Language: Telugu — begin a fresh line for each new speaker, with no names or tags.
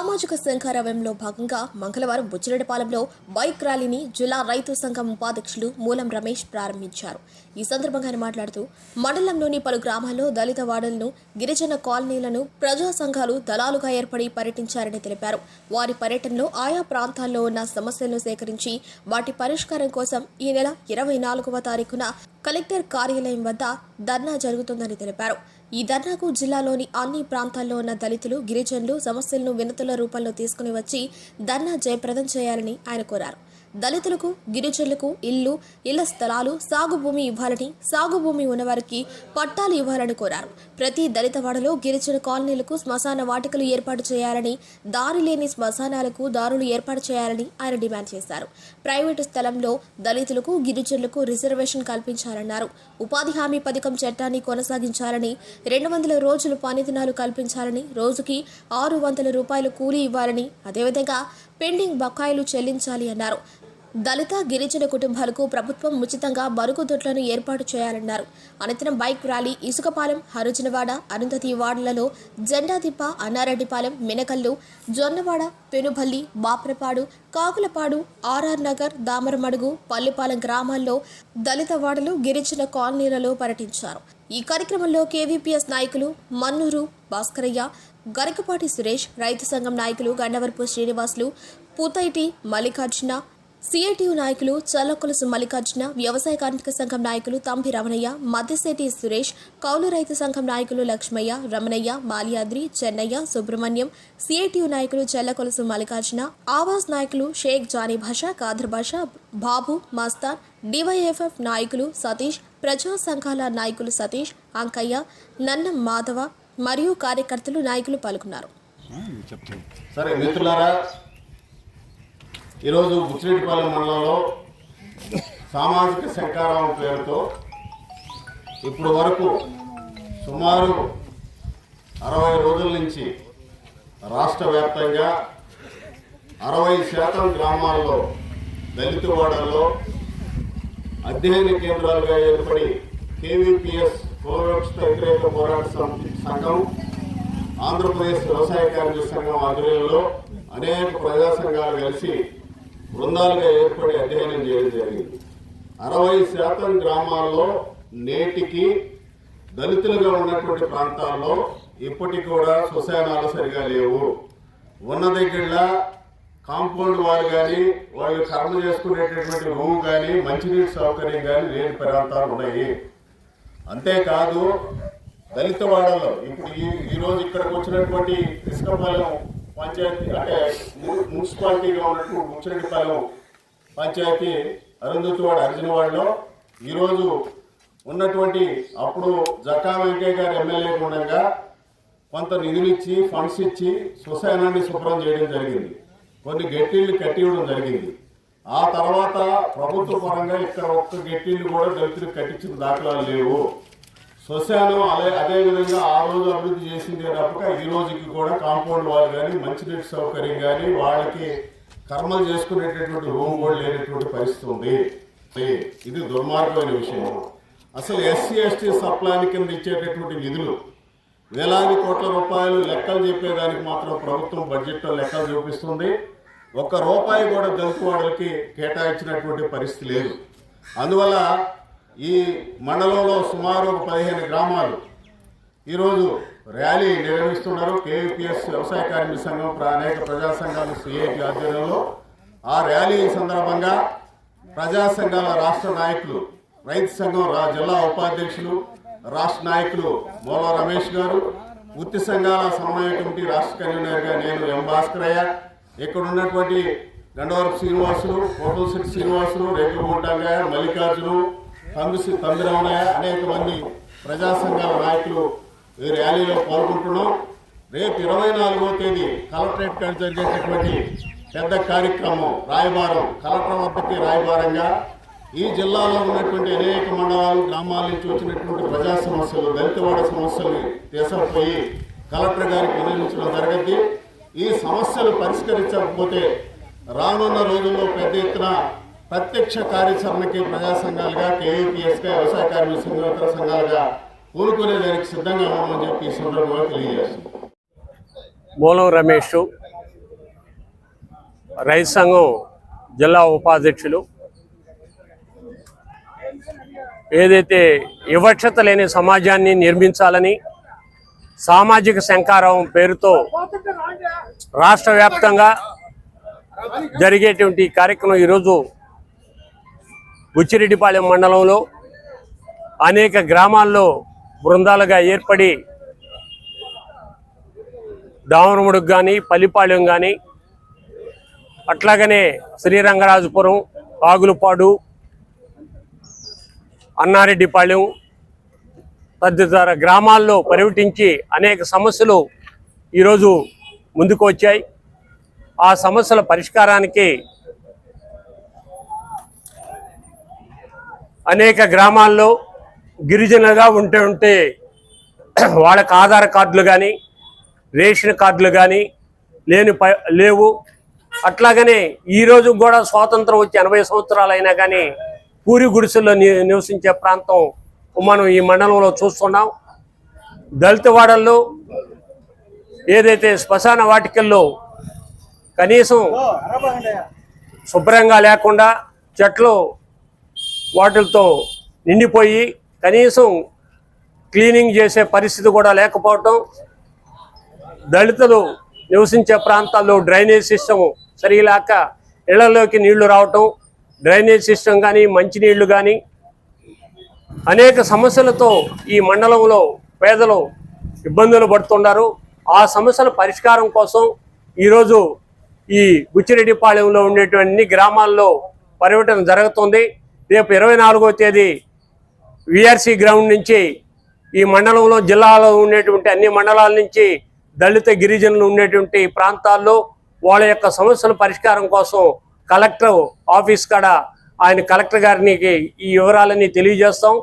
సామాజిక శంఖారావంలో భాగంగా మంగళవారం బుచ్చిరెడ్డిపాలెంలో బైక్ ర్యాలీని జిల్లా రైతు సంఘం ఉపాధ్యక్షులు మూలం రమేష్ ప్రారంభించారు. ఈ సందర్భంగా ఆయన మాట్లాడుతూ మండలంలోని పలు గ్రామాల్లో దళిత వాడలను, గిరిజన కాలనీలను ప్రజా సంఘాలు దళాలుగా ఏర్పడి పర్యటించారని తెలిపారు. వారి పర్యటనలో ఆయా ప్రాంతాల్లో ఉన్న సమస్యలను సేకరించి వాటి పరిష్కారం కోసం ఈ నెల 24వ తారీఖున కలెక్టర్ కార్యాలయం వద్ద ధర్నా జరుగుతుందని తెలిపారు. ఈ ధర్నాకు జిల్లాలోని అన్ని ప్రాంతాల్లో ఉన్న దళితులు, గిరిజనులు సమస్యలను వినతుల రూపంలో తీసుకుని వచ్చి ధర్నా జయప్రదం చేయాలని ఆయన కోరారు. దళితులకు, గిరిజనులకు ఇళ్ల స్థలాలు, సాగు భూమి ఇవ్వాలని, సాగు భూమి ఉన్నవారికి పట్టాలు ఇవ్వాలని కోరారు. ప్రతి దళిత వాడలో గిరిజన కాలనీలకు శ్మశాన వాటికలు ఏర్పాటు చేయాలని, దారి లేని శ్మశానాలకు దారులు ఏర్పాటు చేయాలని ఆయన డిమాండ్ చేశారు. ప్రైవేటు స్థలంలో దళితులకు, గిరిజనులకు రిజర్వేషన్ కల్పించాలన్నారు. ఉపాధి హామీ పథకం చట్టాన్ని కొనసాగించాలని, 200 రోజులు పని దినాలు కల్పించాలని, రోజుకి 600 రూపాయలు కూలీ ఇవ్వాలని, అదేవిధంగా పెండింగ్ బకాయిలు చెల్లించాలి అన్నారు. దళిత, గిరిజన కుటుంబాలకు ప్రభుత్వం ఉచితంగా మరుగుదొడ్లను ఏర్పాటు చేయాలన్నారు. అనంతరం బైక్ ర్యాలీ ఇసుకపాలెం, హరిజనవాడ, అరుంధతి వార్డులలో జెండాదిప్ప, అన్నారెడ్డిపాలెం, మినకల్లు, జొన్నవాడ, పెనుబల్లి, బాప్రపాడు, కాకులపాడు, ఆర్ఆర్ నగర్, దామరమడుగు, పల్లిపాలెం గ్రామాల్లో దళిత వాడలు, గిరిజన కాలనీలలో పర్యటించారు. ఈ కార్యక్రమంలో కేవీపీఎస్ నాయకులు మన్నూరు భాస్కరయ్య, గరికపాటి సురేష్, రైతు సంఘం నాయకులు గండవరపు శ్రీనివాసులు, పూతైటి మల్లికార్జున, సిఐటియు నాయకులు చల్లకొలుసు మల్లికార్జున, వ్యవసాయ కార్మిక సంఘం నాయకులు తంపి రమణయ్య, మద్దిశెట్టి సురేష్, కౌలు రైతు సంఘం నాయకులు లక్ష్మయ్య, రమణయ్య, మాలియాద్రి, చెన్నయ్య, సుబ్రహ్మణ్యం, సిఐటియు నాయకులు చల్లకొలుసు మల్లికార్జున, ఆవాస్ నాయకులు షేక్ జానీ భాషా, కాదర్ భాషా, బాబు, మస్తాన్, డివైఎఫ్ఎఫ్ నాయకులు సతీష్, ప్రజా సంఘాల నాయకులు సతీష్, అంకయ్య, నన్నం మాధవ మరియు కార్యకర్తలు, నాయకులు పాల్గొన్నారు.
సరే మిత్రులారా, ఈరోజు బుచ్చిరెడ్డిపాలెం మండలంలో సామాజిక శంఖారావం పేరుతో ఇప్పుడు వరకు సుమారు 60 రోజుల నుంచి రాష్ట్ర వ్యాప్తంగా 60% గ్రామాల్లో, దళిత వాడల్లో అధ్యయన కేంద్రాలుగా ఏర్పడి కేవీపీఎస్ కులవివక్ష వ్యతిరేక పోరాట సంఘం, ఆంధ్రప్రదేశ్ వ్యవసాయ కార్మిక సంఘం ఆధ్వర్యంలో అనేక ప్రజా సంఘాలు కలిసి బృందాలుగా ఏర్పడి అధ్యయనం చేయడం జరిగింది. 60% గ్రామాల్లో నేటికి దళితులుగా ఉన్నటువంటి ప్రాంతాల్లో ఇప్పటికి కూడా శ్మశానాలు సరిగా లేవు. ఉన్న దగ్గర కాంపౌండ్ వాల్ కానీ, వాళ్ళు కర్మ చేసుకునేటటువంటి రూమ్ కానీ, మంచినీటి సౌకర్యం కానీ లేని ప్రాంతాలు ఉన్నాయి. అంతేకాదు దళిత వాడల్లో ఇప్పుడు ఈరోజు ఇక్కడికి వచ్చినటువంటి ఇసుకపాలెం పంచాయతీ, అంటే మున్సిపాలిటీగా ఉన్నట్టు బుచ్చిరెడ్డిపాలెం పంచాయతీ అరుంధతివాడ, అర్జునవాడలో ఈరోజు ఉన్నటువంటి అప్పుడు జక్కా వెంకయ్య గారు ఎమ్మెల్యేగా ఉండగా కొంత నిధులు ఇచ్చి, ఫండ్స్ ఇచ్చి శ్మశానాన్ని శుభ్రం చేయడం జరిగింది. కొన్ని గట్టిళ్ళు కట్టివ్వడం జరిగింది. ఆ తర్వాత ప్రభుత్వ పరంగా ఇక్కడ ఒక్క గట్టిళ్ళు కూడా దళితులకు కట్టించిన దాఖలాలు లేవు. శ్మశానం అదేవిధంగా ఆ రోజు అభివృద్ధి చేసింది తప్పక ఈ రోజుకి కూడా కాంపౌండ్ వాల్ కానీ, మంచినీటి సౌకర్యం కానీ, వాళ్ళకి కర్మలు చేసుకునేటటువంటి రూమ్ కూడా లేనటువంటి పరిస్థితి ఉంది. ఇది దుర్మార్గమైన విషయం. అసలు ఎస్సీ ఎస్టీ సప్లాన్ కింద ఇచ్చేటటువంటి నిధులు వేలాది కోట్ల రూపాయలు లెక్కలు చెప్పేదానికి మాత్రం ప్రభుత్వం బడ్జెట్లో లెక్కలు చూపిస్తుంది. ఒక్క రూపాయి కూడా దళిత వాడలకి కేటాయించినటువంటి పరిస్థితి లేదు. అందువల్ల ఈ మండలంలో సుమారు 15 గ్రామాలు ఈరోజు ర్యాలీ నిర్వహిస్తున్నారు. కేవీపీఎస్ వ్యవసాయ కార్మిక సంఘం, అనేక ప్రజా సంఘాలు, సిఐటి ఆధ్వర్యంలో ఆ ర్యాలీ సందర్భంగా ప్రజా సంఘాల రాష్ట్ర నాయకులు, రైతు సంఘం జిల్లా ఉపాధ్యక్షులు, రాష్ట్ర నాయకులు మూల రమేష్ గారు, వృత్తి సంఘాల సమన్వయ కమిటీ రాష్ట్ర కన్వీనర్గా నేను ఎం భాస్కరయ్య, ఇక్కడ ఉన్నటువంటి గండవరపు శ్రీనివాసులు, కోటలశెట్టి శ్రీనివాసులు, రేకులగుంటంగా మల్లికార్జును, తంబిరమణయ్య, అనేక మంది ప్రజా సంఘాల నాయకులు ఈ ర్యాలీలో పాల్గొంటున్నాం. రేపు 24వ తేదీ కలెక్టరేట్ కాడ జరిగేటటువంటి పెద్ద కార్యక్రమం రాయబారం, కలెక్టర్ వద్దకి రాయబారంగా ఈ జిల్లాలో ఉన్నటువంటి అనేక మండలాలు, గ్రామాల నుంచి వచ్చినటువంటి ప్రజా సమస్యలు, దళితవాడ సమస్యలు తీసుకుపోయి కలెక్టర్ గారికి వినియోగించడం జరగద్ది. ఈ సమస్యలు పరిష్కరించకపోతే రానున్న రోజుల్లో పెద్ద ఎత్తున ప్రత్యక్ష కార్యాచరణకి ప్రజా సంఘాలుగా, కేవీపీఎస్గా, వ్యవసాయ కార్మిక సంఘాల సంఘాలుగా కోరుకునేదానికి సిద్ధంగా ఉన్నామని చెప్పి ఈ సందర్భంగా తెలియజేస్తుంది.
మూలం రమేష్, రైతు సంఘం జిల్లా ఉపాధ్యక్షులు. ఏదైతే వివక్షత లేని సమాజాన్ని నిర్మించాలని సామాజిక శంకారం పేరుతో రాష్ట్ర వ్యాప్తంగా జరిగేటువంటి కార్యక్రమం ఈరోజు బుచ్చిరెడ్డిపాలెం మండలంలో అనేక గ్రామాల్లో బృందాలుగా ఏర్పడి దామరముడుగు కానీ పల్లిపాలెం కానీ అట్లాగనే శ్రీరంగరాజపురం, ఆగులపాడు, అన్నారెడ్డిపాలెం తదితర గ్రామాల్లో పర్యటించి అనేక సమస్యలు ఈరోజు ముందుకు వచ్చాయి. ఆ సమస్యల పరిష్కారానికి అనేక గ్రామాల్లో గిరిజనులుగా ఉంటే వాళ్ళకి ఆధార్ కార్డులు కానీ రేషన్ కార్డులు కానీ లేవు. అట్లాగనే ఈరోజు కూడా స్వాతంత్రం వచ్చి 80 సంవత్సరాలు అయినా కానీ పూరి గుడిసెల్లో నివసించే ప్రాంతం మనం ఈ మండలంలో చూస్తున్నాం. దళిత వాడల్లో ఏదైతే శ్మశాన వాటికల్లో కనీసం శుభ్రంగా లేకుండా చెట్లు వాటితో నిండిపోయి కనీసం క్లీనింగ్ చేసే పరిస్థితి కూడా లేకపోవటం, దళితులు నివసించే ప్రాంతాల్లో డ్రైనేజ్ సిస్టమ్ సరిలేక ఇళ్లలోకి నీళ్లు రావటం, డ్రైనేజ్ సిస్టమ్ కానీ మంచినీళ్లు కానీ అనేక సమస్యలతో ఈ మండలంలో పేదలు ఇబ్బందులు పడుతున్నారు. ఆ సమస్యల పరిష్కారం కోసం ఈరోజు ఈ బుచ్చిరెడ్డిపాలెంలో ఉండేటువంటి గ్రామాల్లో పర్యటన జరుగుతుంది. రేపు 24వ తేదీ విఆర్సి గ్రౌండ్ నుంచి ఈ మండలంలో జిల్లాలో ఉండేటువంటి అన్ని మండలాల నుంచి దళిత గిరిజనులు ఉండేటువంటి ప్రాంతాల్లో వాళ్ళ యొక్క సమస్యల పరిష్కారం కోసం కలెక్టర్ ఆఫీస్ కాడ ఆయన కలెక్టర్ గారికి ఈ వివరాలన్నీ తెలియజేస్తాం.